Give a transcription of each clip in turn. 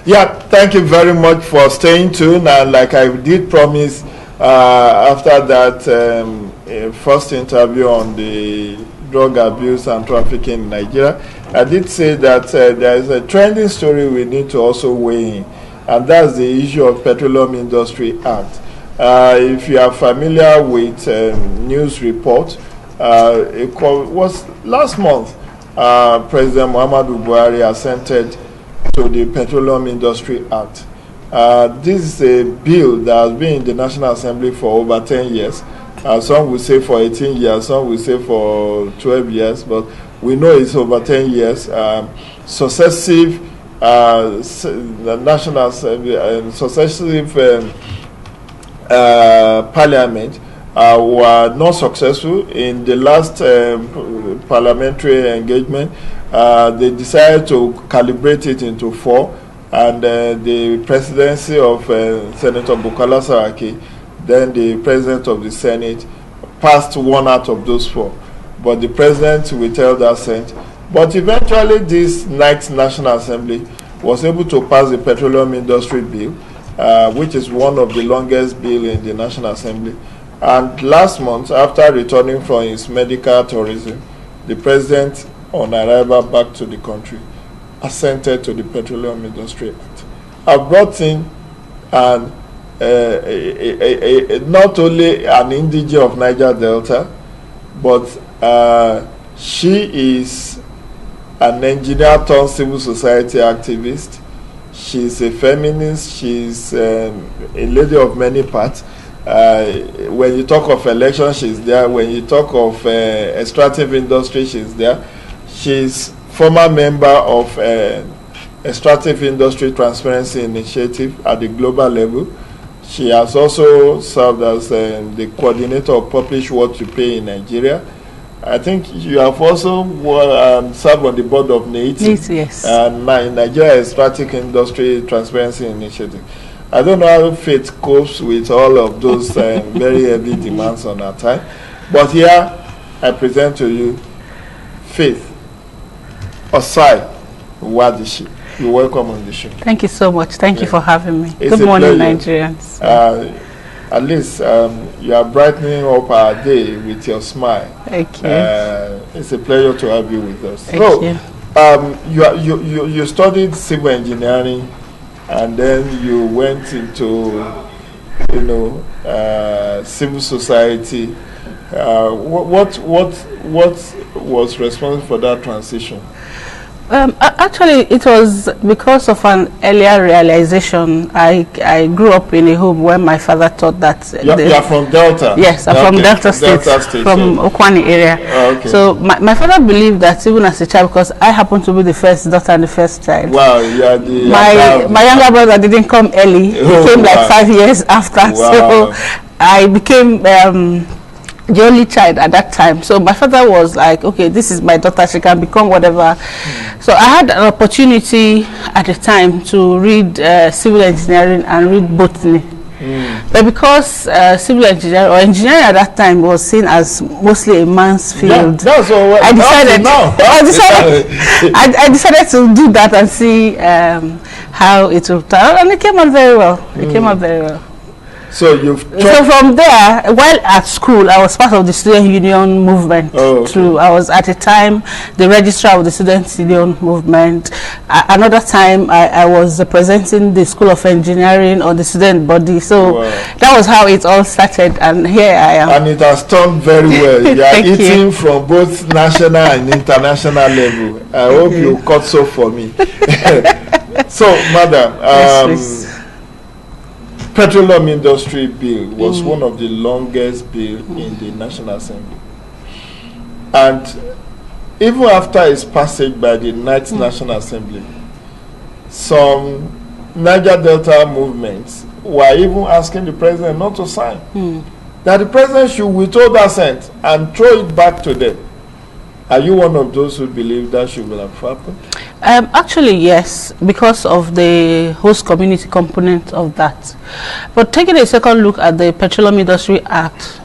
Yeah, thank you very much for staying tuned. And like I did promise, after that first interview on the drug abuse and trafficking in Nigeria, I did say that there is a trending story we need to also weigh in, and that's the issue of Petroleum Industry Act. If you are familiar with news report, it was last month, President Muhammadu Buhari assented to the Petroleum Industry Act. This is a bill that has been in the National Assembly for over 10 years. Some will say for 18 years, some will say for 12 years, but we know it's over 10 years. Successive National Assembly and successive Parliament were not successful. In the last parliamentary engagement, they decided to calibrate it into 4, and the presidency of Senator Bukola Saraki, then the president of the Senate, passed 1 out of those 4. But the president withheld assent. But eventually, this 9th National Assembly was able to pass the Petroleum Industry Bill, which is one of the longest bills in the National Assembly. And last month, after returning from his medical tourism, the president, on arrival back to the country, assented to the Petroleum Industry Act. I brought in not only an indigene of Niger Delta, but she is an engineer turned civil society activist. She's a feminist. She's a lady of many parts. When you talk of election, she's there. When you talk of extractive industry, she's there. She's former member of Extractive Industry Transparency Initiative at the global level. She has also served as the coordinator of Publish What You Pay in Nigeria. I think you have also served on the board of NAITI, yes. Nigeria Extractive Industry Transparency Initiative. I don't know how Faith copes with all of those very heavy demands on her time. But here, I present to you Faith Osai Wadishi. You're welcome on the show. Thank you so much. Thank you for having me. It's Good morning, pleasure. Nigerians. At least you are brightening up our day with your smile. Thank you. It's a pleasure to have you with us. Thank you. You studied civil engineering, and then you went into civil society. What was responsible for that transition? Actually, it was because of an earlier realization. I grew up in a home where my father thought that... You are from Delta? Yes, I'm from Delta State, from Okwani area. Okay. So my father believed that even as a child, because I happened to be the first daughter and the first child. Wow, you are the... My younger brother didn't come early. He came like 5 years after. Wow. So I became... the only child at that time. So my father was like, okay, this is my daughter, she can become whatever. So I had an opportunity at the time to read civil engineering and read botany. But because civil engineering or engineering at that time was seen as mostly a man's field, I decided to do that and see how it would turn out, and it came out very well. It came out very well. So from there, while at school, I was part of the student union movement. I was at a time the registrar of the student union movement. Another time, I was representing the School of Engineering or the student body. So that was how it all started, and here I am. And it has turned very well. You are eating from both national and international level. I hope you cut so for me. So, madam. Yes, Petroleum Industry Bill was one of the longest bills in the National Assembly. And even after its passage by the 9th National Assembly, some Niger Delta movements were even asking the president not to sign. That the president should withhold assent and throw it back to them. Are you one of those who believe that should have happened? Actually, yes, because of the host community component of that. But taking a second look at the Petroleum Industry Act,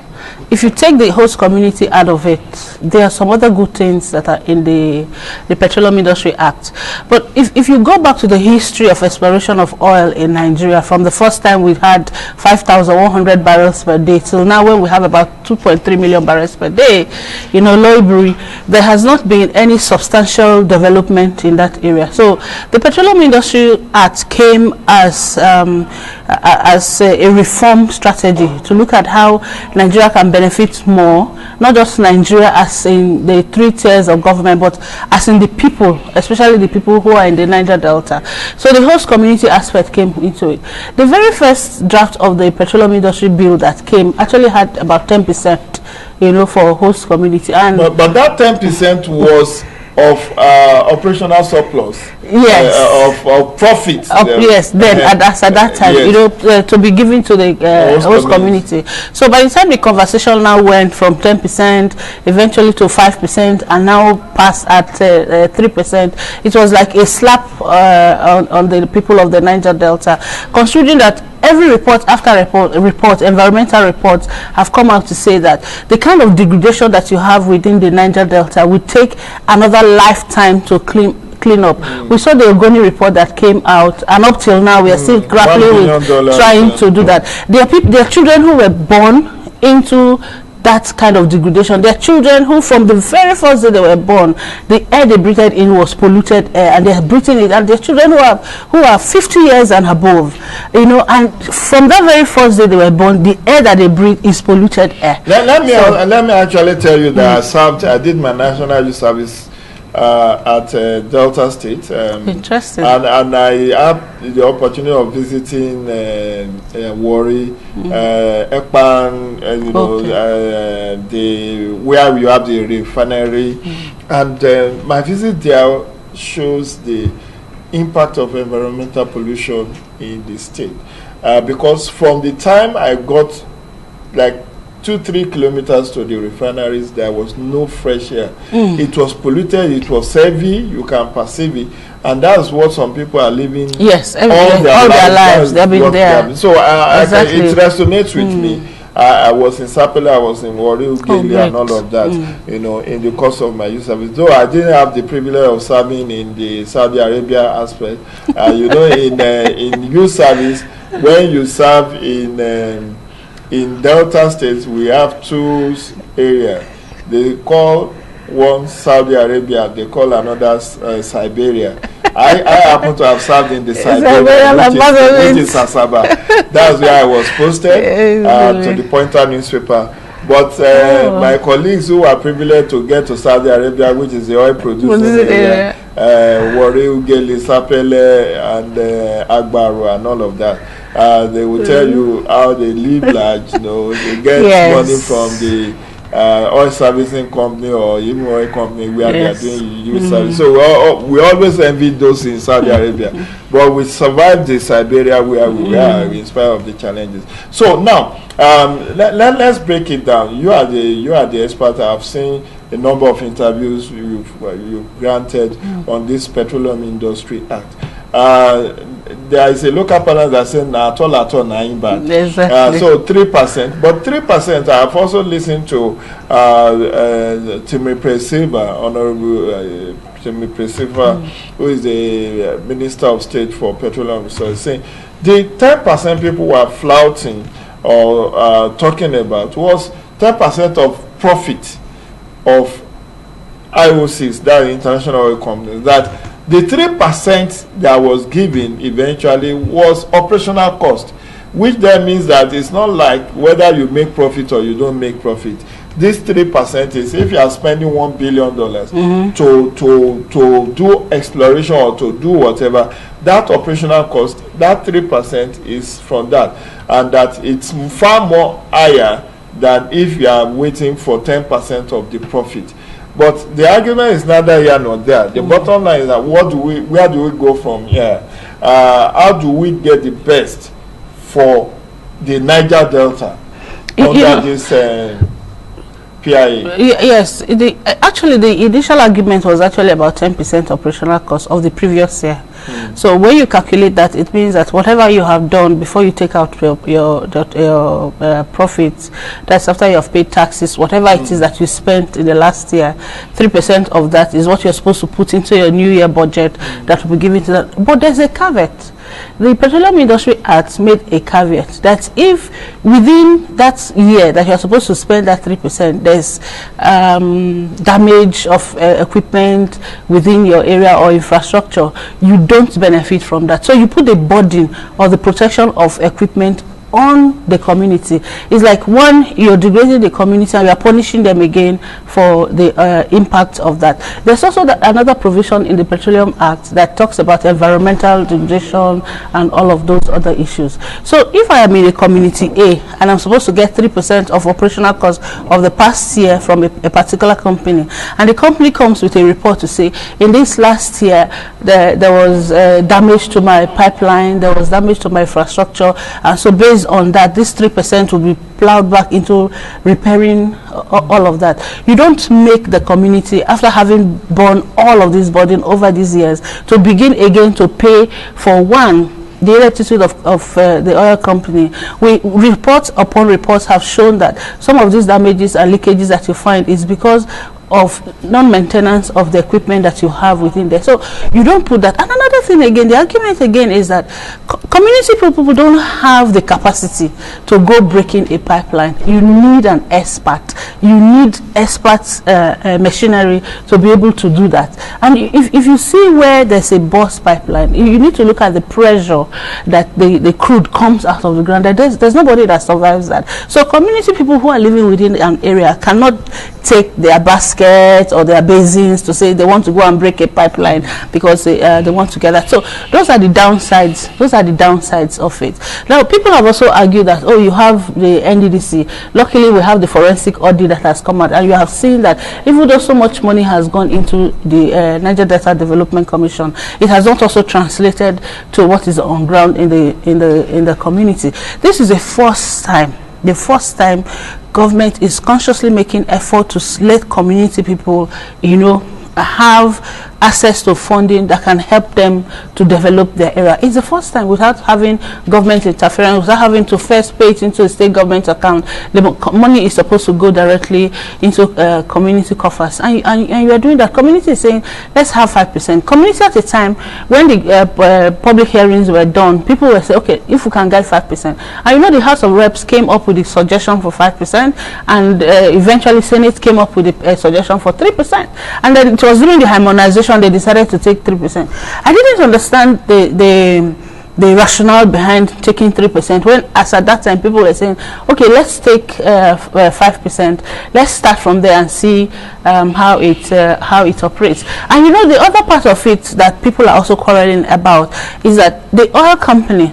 if you take the host community out of it, there are some other good things that are in the Petroleum Industry Act. But if you go back to the history of exploration of oil in Nigeria, from the first time we had 5,100 barrels per day till now, when we have about 2.3 million barrels per day, you know, Loibri, there has not been any substantial development in that area. So the Petroleum Industry Act came as a reform strategy to look at how Nigeria can benefit more, not just Nigeria as in the 3 tiers of government, but as in the people, especially the people who are in the Niger Delta. So the host community aspect came into it. The very first draft of the Petroleum Industry Bill that came actually had about 10%, you know, for host community. And but that 10% was of operational surplus, yes, of profit. Yes, then at that time, yes, you know, to be given to the host community. So by the time the conversation now went from 10% eventually to 5% and now passed at 3%, it was like a slap on the people of the Niger Delta, considering that every report after report, environmental reports have come out to say that the kind of degradation that you have within the Niger Delta would take another lifetime to clean up. We saw the Ogoni report that came out, and up till now we are still grappling with trying to do that. There are children who were born into that kind of degradation. There are children who, from the very first day they were born, the air they breathed in was polluted air, and they are breathing it. And there are children who are 50 years and above, you know, and from that very first day they were born, the air that they breathe is polluted air. Let me actually tell you that I did my national youth service at Delta State. Interesting. And I had the opportunity of visiting Warri, Ekpan, you know, where we have the refinery, and my visit there shows the impact of environmental pollution in the state, because from the time I got like 2-3 kilometers to the refineries, there was no fresh air. It was polluted, it was heavy, you can perceive it, and that's what some people are living. Yes, all their lives they've been there. So exactly. It resonates with me. I was in Sapele, I was in Warri, Ughelli, and all of that, you know, in the course of my youth service. Though I didn't have the privilege of serving in the Saudi Arabia aspect, you know, in youth service, when you serve in Delta States, we have 2 areas. They call one Saudi Arabia, they call another Siberia. I happen to have served in the Siberia, which is Asaba. That's where I was posted to the Pointer newspaper. But my colleagues who are privileged to get to Saudi Arabia, which is the oil producing area, Warri, Ughelli, Sapele, and Agbaru, and all of that. They will tell you how they live large, you know, they get money from the oil servicing company or even oil company where they are doing youth service. So we always envy those in Saudi Arabia, but we survived the Siberia where we are in spite of the challenges. So now let's break it down. You are the expert. I've seen a number of interviews you've granted on this Petroleum Industry Act. There is a local panel that says at all exactly. So 3%, but 3%. I have also listened to Timothy Silva, Honorable Timothy Silva, who is the Minister of State for Petroleum Resources, saying the 10% people were flouting or talking about was 10% of profit of IOCs, that international oil companies, that the 3% that was given eventually was operational cost, which then means that it's not like whether you make profit or you don't make profit. This 3% is if you are spending $1 billion to do exploration or to do whatever, that operational cost, that 3% is from that, and that it's far more higher than if you are waiting for 10% of the profit. But the argument is neither here nor there. The bottom line is that where do we go from here? How do we get the best for the Niger Delta under this PIA? Yes, actually the initial argument was actually about 10% operational cost of the previous year. So when you calculate that, it means that whatever you have done before you take out your profits, that's after you have paid taxes, whatever it is that you spent in the last year, 3% of that is what you're supposed to put into your new year budget that will be given to that. But there's a caveat. The Petroleum Industry Act made a caveat that if within that year that you're supposed to spend that 3%, there's damage of equipment within your area or infrastructure, you don't benefit from that. So you put the burden or the protection of equipment on the community. It's like, one, you're degrading the community and you're punishing them again for the impact of that. There's also another provision in the Petroleum Act that talks about environmental degradation and all of those other issues. So if I am in a community A and I'm supposed to get 3% of operational cost of the past year from a particular company, and the company comes with a report to say, in this last year there was damage to my pipeline, there was damage to my infrastructure, and so based on that, this 3% will be plowed back into repairing all of that. You don't make the community, after having borne all of this burden over these years, to begin again to pay for, one, the electricity of the oil company. Reports upon reports have shown that some of these damages and leakages that you find is because of non-maintenance of the equipment that you have within there. So you don't put that. And another thing again, the argument again is that community people don't have the capacity to go breaking a pipeline. You need an expert. You need experts machinery to be able to do that. And if you see where there's a burst pipeline, you need to look at the pressure that the crude comes out of the ground. There's nobody that survives that. So community people who are living within an area cannot take their basket or their basins to say they want to go and break a pipeline because they want to get that. So those are the downsides. Those are the downsides of it. Now, people have also argued that, oh, you have the NDDC. Luckily, we have the forensic audit that has come out, and you have seen that even though so much money has gone into the Niger Delta Development Commission, it has not also translated to what is on ground in the community. This is the first time government is consciously making effort to let community people, have access to funding that can help them to develop their area. It's the first time without having government interference, without having to first pay it into a state government account. The money is supposed to go directly into community coffers, and you are doing that. Community is saying, let's have 5%. Community at the time when the public hearings were done, people were saying, okay, if we can get 5%. And the House of Reps came up with the suggestion for 5%, and eventually Senate came up with a suggestion for 3%. And then it was during the harmonization they decided to take 3%. I didn't understand the rationale behind taking 3%, when as at that time people were saying, okay, let's take 5%, let's start from there and see how it operates. And the other part of it that people are also quarreling about is that the oil company,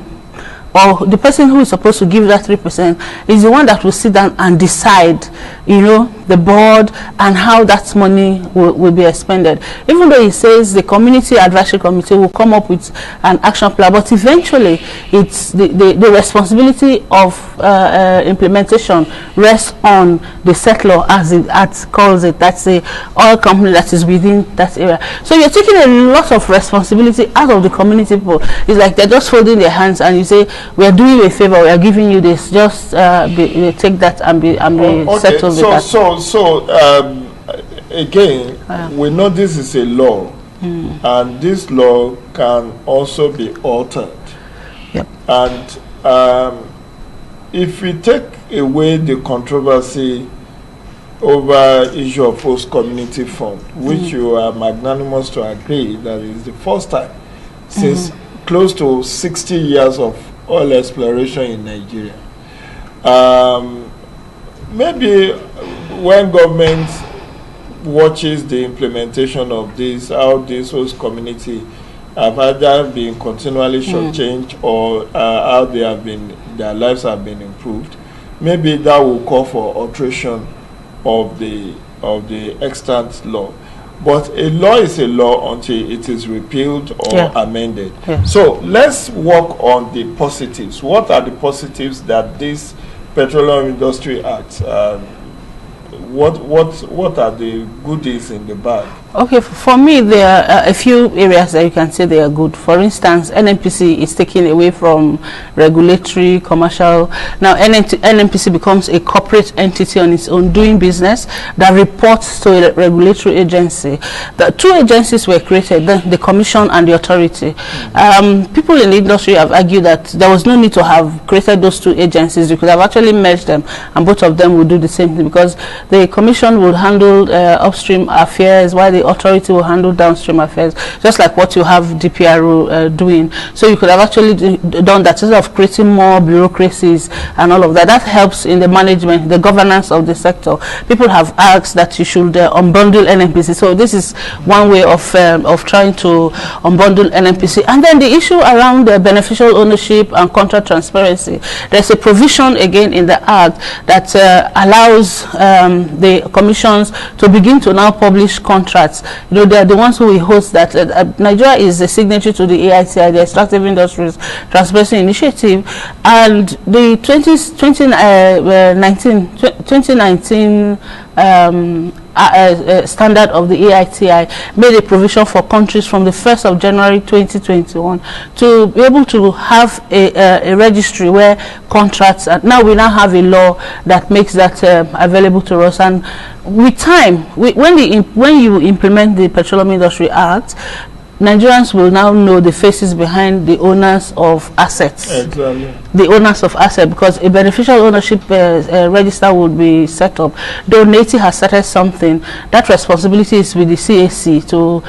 or the person who is supposed to give that 3%, is the one that will sit down and decide, the board and how that money will be expended. Even though he says the community advisory committee will come up with an action plan, but eventually it's the responsibility of implementation rests on the settler, as it calls it. That's the oil company that is within that area. So you're taking a lot of responsibility out of the community people. It's like they're just folding their hands and you say, we are doing you a favor, we are giving you this, just take that and be settled with that. So again, we know this is a law, and this law can also be altered. Yep. And if we take away the controversy over issue of host community fund, which you are magnanimous to agree that is the first time since close to 60 years of oil exploration in Nigeria. Maybe when government watches the implementation of this, how this host community have either been continually shortchanged or how their lives have been improved, maybe that will call for alteration of the extant law. But a law is a law until it is repealed or amended. Yeah. So let's work on the positives. What are the positives that this Petroleum Industry Act, what are the goodies in the bag Okay, for me, there are a few areas that you can say they are good. For instance, NNPC is taken away from regulatory, commercial. Now, NNPC becomes a corporate entity on its own, doing business that reports to a regulatory agency. The two agencies were created, the Commission and the Authority. People in the industry have argued that there was no need to have created those two agencies. You could have actually merged them, and both of them would do the same thing, because the Commission would handle upstream affairs, while the Authority will handle downstream affairs, just like what you have DPRO doing. So you could have actually done that instead of creating more bureaucracies and all of that. That helps in the management, the governance of the sector. People have asked that you should unbundle NNPC. So this is one way of trying to unbundle NNPC. And then the issue around beneficial ownership and contract transparency. There's a provision again in the Act that allows the commissions to begin to now publish contracts. You know, they are the ones who will host that. Nigeria is a signatory to the AITI, the Extractive Industries Transparency Initiative, and the 2019 standard of the AITI made a provision for countries from the 1st of January 2021 to be able to have a registry where contracts are. Now we have a law that makes that available to us, and with time, when you implement the Petroleum Industry Act, Nigerians will now know the faces behind the owners of assets. Exactly. The owners of assets, because a beneficial ownership register would be set up. Though NATI has started something, that responsibility is with the CAC. To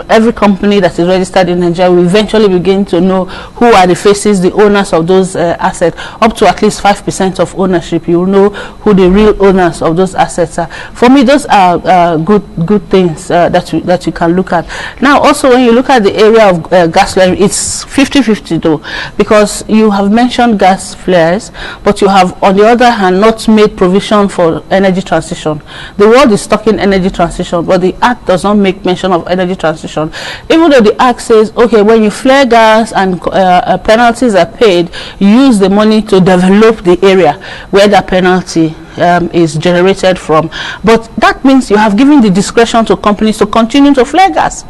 every company that is registered in Nigeria will eventually begin to know who are the faces, the owners of those assets. Up to at least 5% of ownership, you will know who the real owners of those assets are. For me, those are good things that you can look at. Now, also, when you look at the area of gas flaring, it's 50-50 though, because you have mentioned gas flares, but you have, on the other hand, not made provision for energy transition. The world is talking energy transition, but the Act does not make mention of energy transition. Even though the Act says, okay, when you flare gas and penalties are paid, you use the money to develop the area where that penalty is generated from. But that means you have given the discretion to companies to continue to flare gas.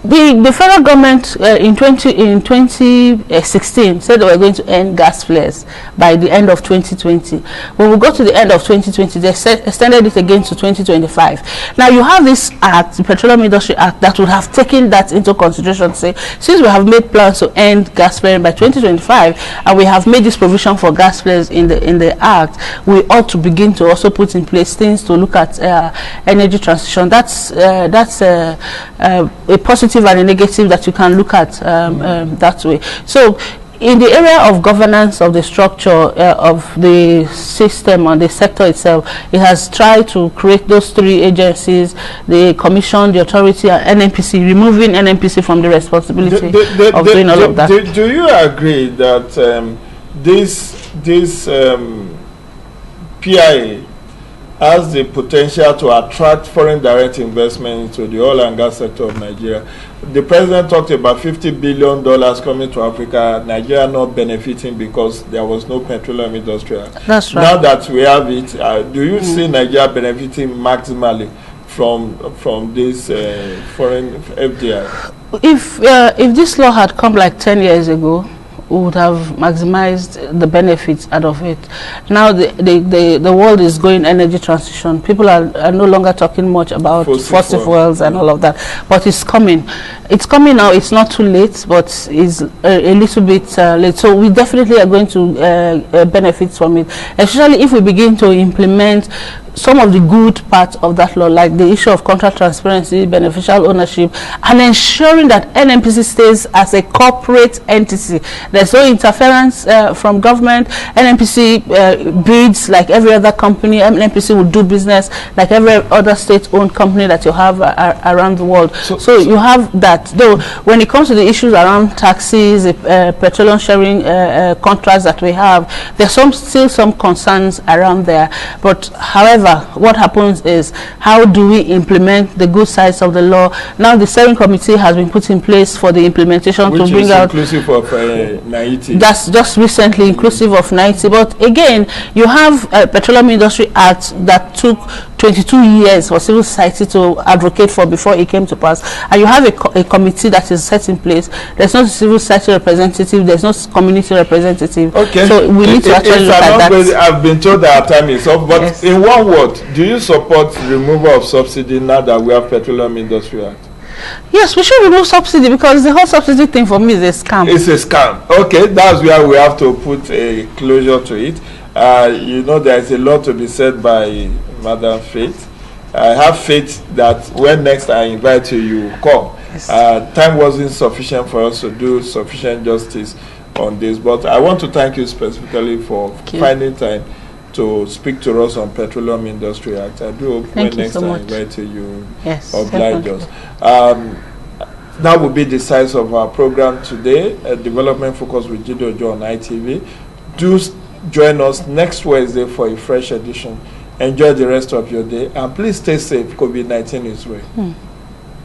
The federal government in 2016 said they were going to end gas flares by the end of 2020. When we got to the end of 2020, they extended it again to 2025. Now you have this Act, the Petroleum Industry Act, that would have taken that into consideration to say, since we have made plans to end gas flaring by 2025, and we have made this provision for gas flares in the Act, we ought to begin to also put in place things to look at energy transition. That's a positive and a negative that you can look at that way. So in the area of governance of the structure of the system and the sector itself, it has tried to create those three agencies, the Commission, the Authority, and NNPC, removing NNPC from the responsibility of doing all of that. Do you agree that this PIA has the potential to attract foreign direct investment into the oil and gas sector of Nigeria? The president talked about $50 billion coming to Africa, Nigeria not benefiting because there was no petroleum industry. That's right. Now that we have it, do you see Nigeria benefiting maximally from this foreign FDI? If this law had come like 10 years ago, we would have maximized the benefits out of it. Now the world is going energy transition. People are no longer talking much about fossil fuels and all of that, but it's coming. It's coming now. It's not too late, but it's a little bit late. So we definitely are going to benefit from it, especially if we begin to implement some of the good parts of that law, like the issue of contract transparency, beneficial ownership, and ensuring that NNPC stays as a corporate entity. There's no interference from government. NNPC bids like every other company. NNPC will do business like every other state-owned company that you have around the world. So you have that. Though when it comes to the issues around taxes, petroleum sharing contracts that we have, there's still some concerns around there. But however, what happens is, how do we implement the good sides of the law? Now the steering committee has been put in place for the implementation, which to bring out inclusive of NAITI. That's just recently inclusive of NAITI. But again, you have a Petroleum Industry Act that took 22 years for civil society to advocate for before it came to pass. And you have a committee that is set in place. There's no civil society representative, there's no community representative. Okay. So we need to actually look at that. I've been told that our time is up, but yes. In one word, do you support removal of subsidy now that we have Petroleum Industry Act? Yes, we should remove subsidy, because the whole subsidy thing for me is a scam. It's a scam. Okay, that's where we have to put a closure to it. You know, there is a lot to be said by Madam Faith. I have faith that when next I invite you, you will come. Yes. Time wasn't sufficient for us to do sufficient justice on this, but I want to thank you specifically for finding time to speak to us on Petroleum Industry Act. I do hope when next I invite you, you oblige us. That will be the size of our program today, Development Focus with Jide Ojo on ITV. Do join us next Wednesday for a fresh edition. Enjoy the rest of your day, and please stay safe. COVID-19 is real.